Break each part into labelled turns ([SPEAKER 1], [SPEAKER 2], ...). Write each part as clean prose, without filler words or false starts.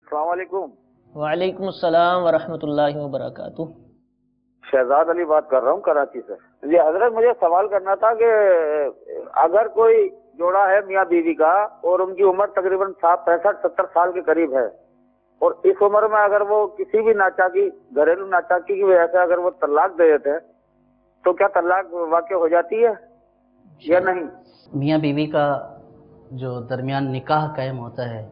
[SPEAKER 1] अस्सलाम वालेकुम।
[SPEAKER 2] वालेकुम अस्सलाम वरहमतुल्लाहि वबरकातुह।
[SPEAKER 1] शहजाद अली बात कर रहा हूँ कराची से। जी हजरत, मुझे सवाल करना था कि अगर कोई जोड़ा है मियाँ बीवी का और उनकी उम्र तकरीबन 65-70 साल के करीब है, और इस उम्र में अगर वो किसी भी नाचाकी, घरेलू नाचाकी की वजह से अगर वो तलाक दे देते हैं तो क्या तलाक वाक़ई हो जाती है या नहीं?
[SPEAKER 3] मियाँ बीवी का जो दरमियान निकाह कायम होता है,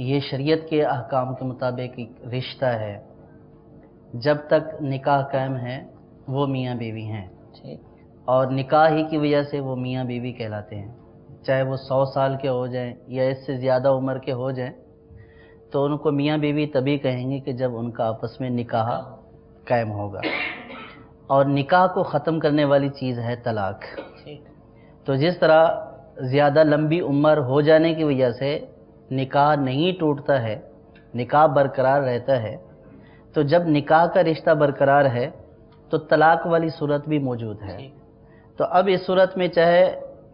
[SPEAKER 3] ये शरीयत के अहकाम के मुताबिक एक रिश्ता है। जब तक निकाह कायम है वो मियाँ बीवी हैं, और निकाह ही की वजह से वो मियाँ बीवी कहलाते हैं। चाहे वो 100 साल के हो जाएं या इससे ज़्यादा उम्र के हो जाएं, तो उनको मियाँ बीवी तभी कहेंगे कि जब उनका आपस में निकाह कायम होगा। और निकाह को ख़त्म करने वाली चीज़ है तलाक। तो जिस तरह ज़्यादा लंबी उम्र हो जाने की वजह से निकाह नहीं टूटता है, निकाह बरकरार रहता है, तो जब निकाह का रिश्ता बरकरार है तो तलाक वाली सूरत भी मौजूद है। तो अब इस सूरत में चाहे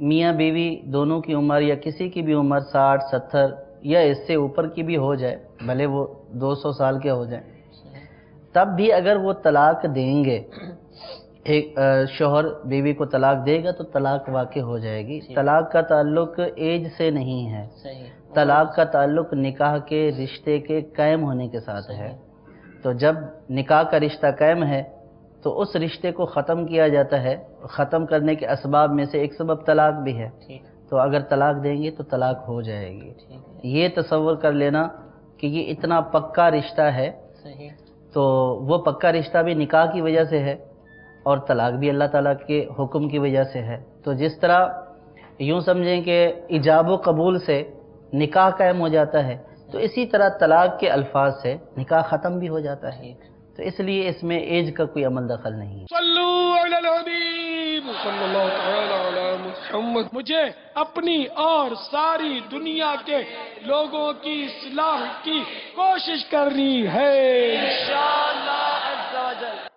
[SPEAKER 3] मियाँ बीवी दोनों की उम्र या किसी की भी उम्र 60-70 या इससे ऊपर की भी हो जाए, भले वो 200 साल के हो जाए, तब भी अगर वो तलाक देंगे, एक शौहर बीवी को तलाक देगा तो तलाक वाक़ई हो जाएगी। तलाक का ताल्लुक एज से नहीं है, तलाक का ताल्लुक निकाह के रिश्ते के कायम होने के साथ है। तो जब निकाह का रिश्ता कायम है तो उस रिश्ते को ख़त्म किया जाता है। ख़त्म करने के असबाब में से एक सबब तलाक भी है। तो अगर तलाक देंगे तो तलाक हो जाएगी। ये तसव्वुर कर लेना कि ये इतना पक्का रिश्ता है, तो वो पक्का रिश्ता भी निकाह की वजह से है और तलाक भी अल्लाह ताला के हुक्म की वजह से है। तो जिस तरह यूँ समझें कि इजाब व कबूल से निकाह कायम हो जाता है, तो इसी तरह तलाक के अल्फाज से निकाह ख़त्म भी हो जाता है। तो इसलिए इसमें एज का कोई अमल दखल नहीं है।
[SPEAKER 4] सल्लू अलल हबीब सल्लल्लाहु तआला अला मुहम्मद। मुझे अपनी और सारी दुनिया के लोगों की इस्लाह की कोशिश करनी है इंशाअल्लाह अज़्ज़ा वजल।